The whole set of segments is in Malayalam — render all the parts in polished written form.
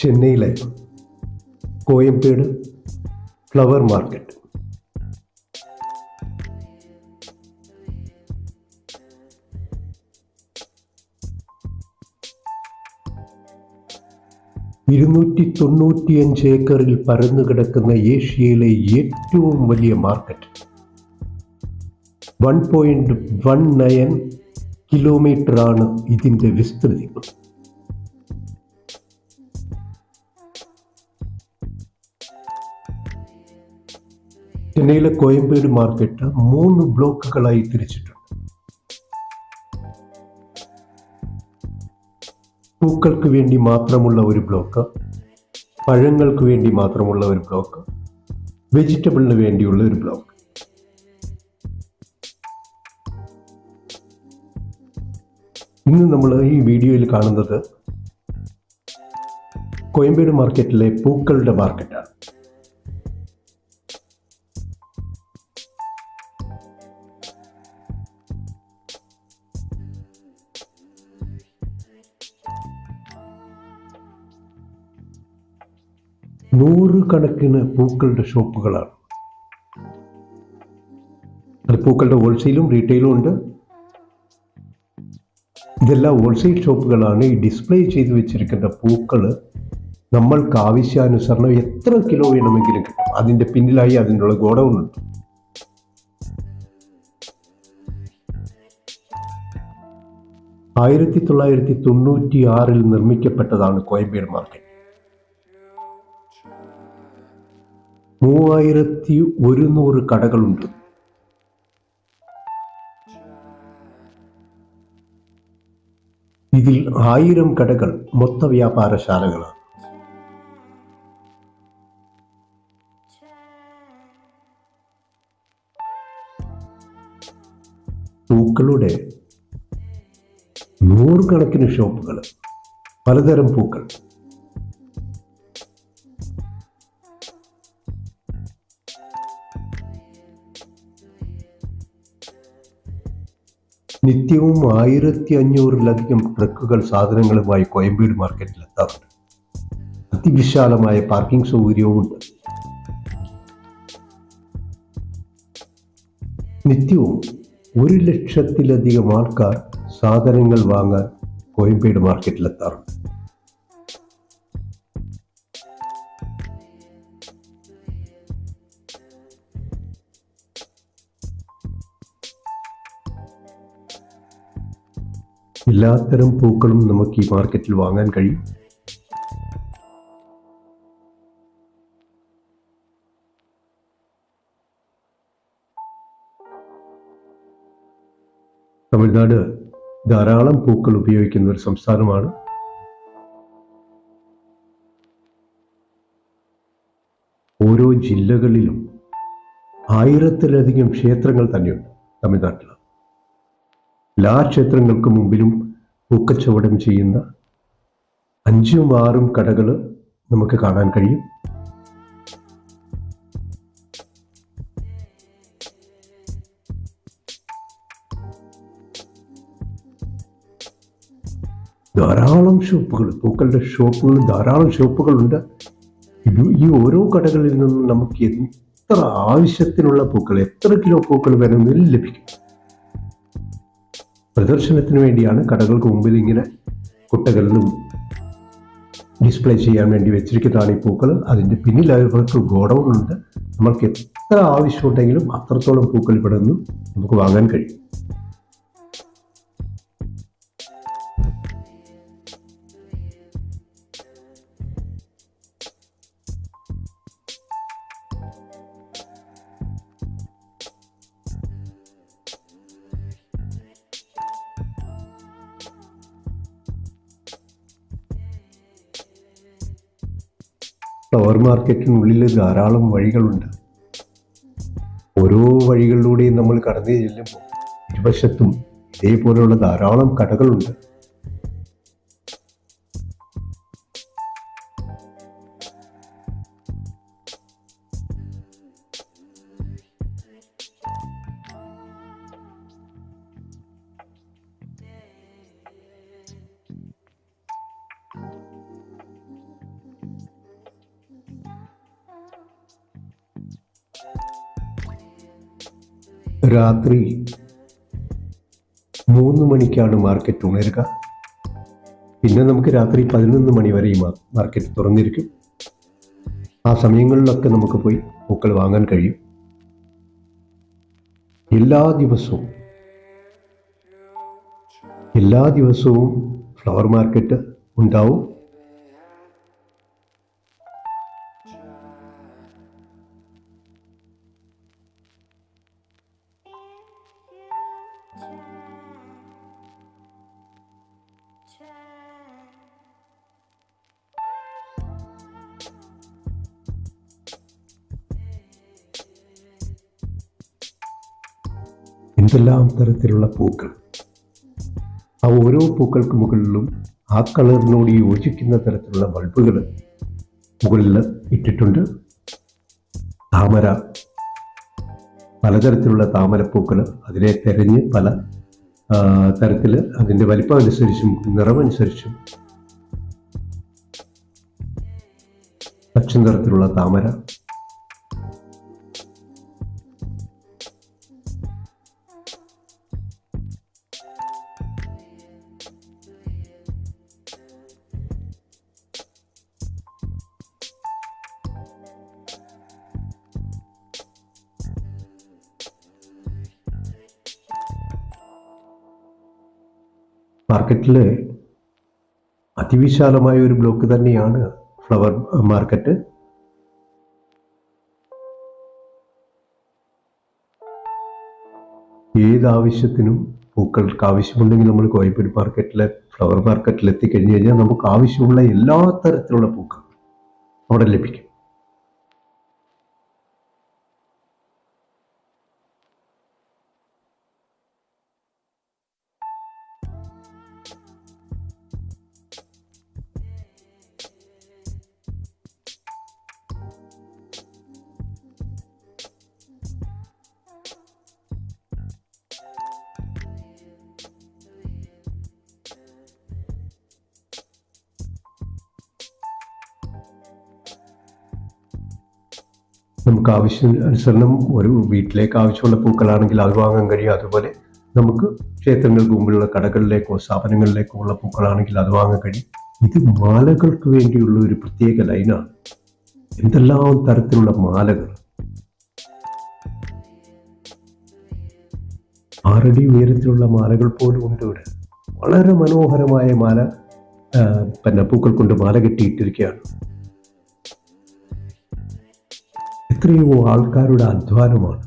ചെന്നൈയിലെ കോയമ്പേട് ഫ്ലവർ മാർക്കറ്റ്. ഏക്കറിൽ പരന്നു കിടക്കുന്ന ഏഷ്യയിലെ ഏറ്റവും വലിയ മാർക്കറ്റ്. 1.19 കിലോമീറ്ററാണ് ഇതിൻ്റെ വിസ്തൃതി. ചെന്നൈയിലെ കോയമ്പേട് മാർക്കറ്റ് 3 ബ്ലോക്കുകളായി തിരിച്ചിട്ടുണ്ട്. പൂക്കൾക്ക് വേണ്ടി മാത്രമുള്ള ഒരു ബ്ലോക്ക്, പഴങ്ങൾക്ക് വേണ്ടി മാത്രമുള്ള ഒരു ബ്ലോക്ക്, വെജിറ്റബിളിന് വേണ്ടിയുള്ള ഒരു ബ്ലോക്ക്. ഇന്ന് നമ്മൾ ഈ വീഡിയോയിൽ കാണുന്നത് കോയമ്പേട് മാർക്കറ്റിലെ പൂക്കളുടെ മാർക്കറ്റാണ്. നൂറുകണക്കിന് പൂക്കളുടെ ഷോപ്പുകളാണ്. അത് പൂക്കളുടെ ഹോൾസെയിലും റീറ്റെയിലും ഉണ്ട്. ഇതെല്ലാം ഹോൾസെയിൽ ഷോപ്പുകളാണ്. ഈ ഡിസ്പ്ലേ ചെയ്ത് വെച്ചിരിക്കുന്ന പൂക്കൾ നമ്മൾക്ക് ആവശ്യാനുസരണം എത്ര കിലോ വേണമെങ്കിലും കിട്ടും. അതിൻ്റെ പിന്നിലായി അതിനുള്ള ഗോഡൗൺ ഉണ്ട്. ആയിരത്തി 1996 നിർമ്മിക്കപ്പെട്ടതാണ് കോയമ്പേട് മാർക്കറ്റ്. 3100 കടകളുണ്ട്. ഇതിൽ 1000 കടകൾ മൊത്ത വ്യാപാരശാലകളാണ്. പൂക്കളുടെ നൂറുകണക്കിന് ഷോപ്പുകൾ, പലതരം പൂക്കൾ. നിത്യവും 1500-ലധികം ട്രക്കുകൾ സാധനങ്ങളുമായി കോയമ്പേട് മാർക്കറ്റിൽ എത്താറുണ്ട്. അതിവിശാലമായ പാർക്കിംഗ് സൗകര്യവുമുണ്ട്. നിത്യവും 1,00,000-ലധികം ആൾക്കാർ സാധനങ്ങൾ വാങ്ങാൻ കോയമ്പേട് മാർക്കറ്റിൽ എത്താറുണ്ട്. എല്ലാത്തരം പൂക്കളും നമുക്ക് ഈ മാർക്കറ്റിൽ വാങ്ങാൻ കഴിയും. തമിഴ്നാട് ധാരാളം പൂക്കൾ ഉപയോഗിക്കുന്ന ഒരു സംസ്ഥാനമാണ്. ഓരോ ജില്ലകളിലും 1000-ലധികം ക്ഷേത്രങ്ങൾ തന്നെയുണ്ട് തമിഴ്നാട്ടിൽ. എല്ലാ ക്ഷേത്രങ്ങൾക്ക് മുമ്പിലും പൂക്കച്ചവടം ചെയ്യുന്ന 5-6 കടകൾ നമുക്ക് കാണാൻ കഴിയും. ധാരാളം ഷോപ്പുകൾ, പൂക്കളുടെ ഷോപ്പുകൾ, ധാരാളം ഷോപ്പുകളുണ്ട്. ഈ ഓരോ കടകളിൽ നിന്നും നമുക്ക് എത്ര ആവശ്യത്തിനുള്ള പൂക്കൾ, എത്ര കിലോ പൂക്കൾ വേണമെങ്കിലും ലഭിക്കും. പ്രദർശനത്തിന് വേണ്ടിയാണ് കടകൾക്ക് മുമ്പിൽ ഇങ്ങനെ കുട്ടകളിലും ഡിസ്പ്ലേ ചെയ്യാൻ വേണ്ടി വെച്ചിരിക്കുന്നതാണ് ഈ പൂക്കൾ. അതിൻ്റെ പിന്നിൽ അവർക്ക് ഗോഡൗൺ ഉണ്ട്. നമ്മൾക്ക് എത്ര ആവശ്യമുണ്ടെങ്കിലും അത്രത്തോളം പൂക്കൾ ഇവിടെ നിന്ന് നമുക്ക് വാങ്ങാൻ കഴിയും. ഫ്ലവർ മാർക്കറ്റിനുള്ളിൽ ധാരാളം വഴികളുണ്ട്. ഓരോ വഴികളിലൂടെയും നമ്മൾ കടന്നു ചെല്ലുമ്പോൾ ഇരുവശത്തും ഇതേപോലെയുള്ള ധാരാളം കടകളുണ്ട്. രാത്രി 3 മണിക്കാണ് മാർക്കറ്റ് ഉണരുക. പിന്നെ നമുക്ക് രാത്രി 11 മണി വരെ ഈ മാർക്കറ്റ് തുറന്നിരിക്കും. ആ സമയങ്ങളിലൊക്കെ നമുക്ക് പോയി പൂക്കൾ വാങ്ങാൻ കഴിയും. എല്ലാ ദിവസവും ഫ്ലവർ മാർക്കറ്റ് ഉണ്ടാവും. എന്തെല്ലാം തരത്തിലുള്ള പൂക്കൾ! ആ ഓരോ പൂക്കൾക്ക് മുകളിലും ആ കളറിനോട് യോജിക്കുന്ന തരത്തിലുള്ള ബൾബുകൾ മുകളിൽ ഇട്ടിട്ടുണ്ട്. താമര, പലതരത്തിലുള്ള താമരപ്പൂക്കൾ, അതിനെ തെരഞ്ഞ് പല തരത്തിൽ അതിൻ്റെ വലിപ്പം അനുസരിച്ചും നിറമനുസരിച്ചും പച്ച നിറത്തിലുള്ള താമര, മാർക്കറ്റിൽ അതിവിശാലമായ ഒരു ബ്ലോക്ക് തന്നെയാണ് ഫ്ലവർ മാർക്കറ്റ്. ഏതാവശ്യത്തിനും പൂക്കൾക്ക് ആവശ്യമുണ്ടെങ്കിൽ നമ്മൾ കോയമ്പേട് മാർക്കറ്റിലെ ഫ്ലവർ മാർക്കറ്റിൽ എത്തിക്കഴിഞ്ഞു കഴിഞ്ഞാൽ നമുക്ക് ആവശ്യമുള്ള എല്ലാ തരത്തിലുള്ള പൂക്കൾ അവിടെ ലഭിക്കും. നമുക്ക് ആവശ്യാനുസരണം ഒരു വീട്ടിലേക്ക് ആവശ്യമുള്ള പൂക്കളാണെങ്കിൽ അത് വാങ്ങാൻ കഴിയും. അതുപോലെ നമുക്ക് ക്ഷേത്രങ്ങൾക്ക് മുമ്പിലുള്ള കടകളിലേക്കോ സ്ഥാപനങ്ങളിലേക്കോ ഉള്ള പൂക്കളാണെങ്കിൽ അത് വാങ്ങാൻ കഴിയും. ഇത് മാലകൾക്ക് വേണ്ടിയുള്ള ഒരു പ്രത്യേക ലൈനാണ്. എന്തെല്ലാം തരത്തിലുള്ള മാലകൾ! 6 അടി ഉയരത്തിലുള്ള മാലകൾ പോലും ഉണ്ട് ഇവിടെ. വളരെ മനോഹരമായ മാല, പൂക്കൾ കൊണ്ട് മാല കെട്ടിയിട്ടിരിക്കുകയാണ്. എത്രയോ ആൾക്കാരുടെ അധ്വാനമാണ്.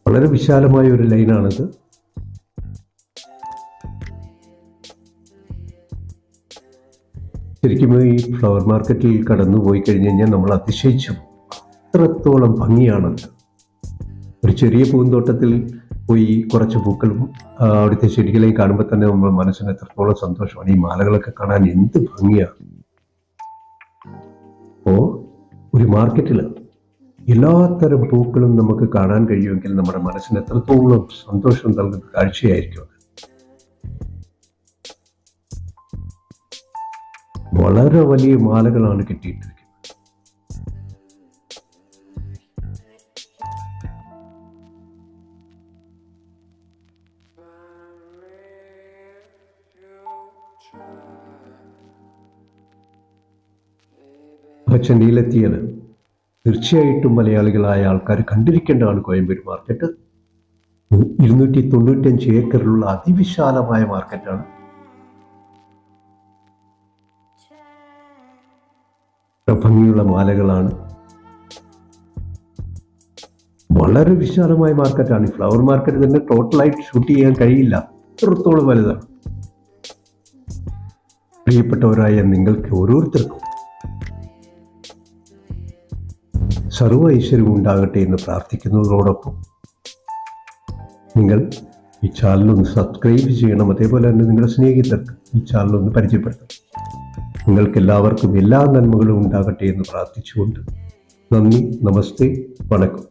വളരെ വിശാലമായ ഒരു ലൈനാണിത്. ശരിക്കും ഈ ഫ്ലവർ മാർക്കറ്റിൽ കടന്നു പോയി കഴിഞ്ഞ് കഴിഞ്ഞാൽ നമ്മൾ അതിശയിച്ചു. അത്രത്തോളം ഭംഗിയാണത്. ഒരു ചെറിയ പൂന്തോട്ടത്തിൽ പോയി കുറച്ച് പൂക്കളും അവിടുത്തെ ചെടികളെയും കാണുമ്പോൾ തന്നെ നമ്മൾ മനസ്സിന് എത്രത്തോളം സന്തോഷമാണ്. ഈ മാലകളൊക്കെ കാണാൻ എന്ത് ഭംഗിയാണ്! അപ്പോൾ ഒരു മാർക്കറ്റിൽ എല്ലാത്തരം പൂക്കളും നമുക്ക് കാണാൻ കഴിയുമെങ്കിൽ നമ്മുടെ മനസ്സിന് എത്രത്തോളം സന്തോഷം നൽകുന്ന കാഴ്ചയായിരിക്കും അത്. വളരെ വലിയ മാലകളാണ് കിട്ടിയിട്ടിരിക്കുന്നത്. ചെന്നൈയിലെത്തിയാൽ തീർച്ചയായിട്ടും മലയാളികളായ ആൾക്കാർ കണ്ടിരിക്കേണ്ടതാണ് കോയമ്പേട് മാർക്കറ്റ്. 295 ഏക്കറിലുള്ള അതിവിശാലമായ മാർക്കറ്റാണ്. ഭംഗിയുള്ള മാലകളാണ്. വളരെ വിശാലമായ മാർക്കറ്റാണ്. ഈ ഫ്ലവർ മാർക്കറ്റ് തന്നെ ടോട്ടലായിട്ട് ഷൂട്ട് ചെയ്യാൻ കഴിയില്ല, അത്രത്തോളം വലുതാണ്. പ്രിയപ്പെട്ടവരായ നിങ്ങൾക്ക് ഓരോരുത്തർക്കും സർവ്വ ഐശ്വര്യവും ഉണ്ടാകട്ടെ എന്ന് പ്രാർത്ഥിക്കുന്നതോടൊപ്പം നിങ്ങൾ ഈ ചാനലൊന്ന് സബ്സ്ക്രൈബ് ചെയ്യണം. അതേപോലെ തന്നെ നിങ്ങളുടെ സ്നേഹിതർക്ക് ഈ ചാനലൊന്ന് പരിചയപ്പെടുത്തണം. നിങ്ങൾക്ക് എല്ലാവർക്കും എല്ലാ നന്മകളും ഉണ്ടാകട്ടെ എന്ന് പ്രാർത്ഥിച്ചുകൊണ്ട് നന്ദി, നമസ്തേ, വണക്കം.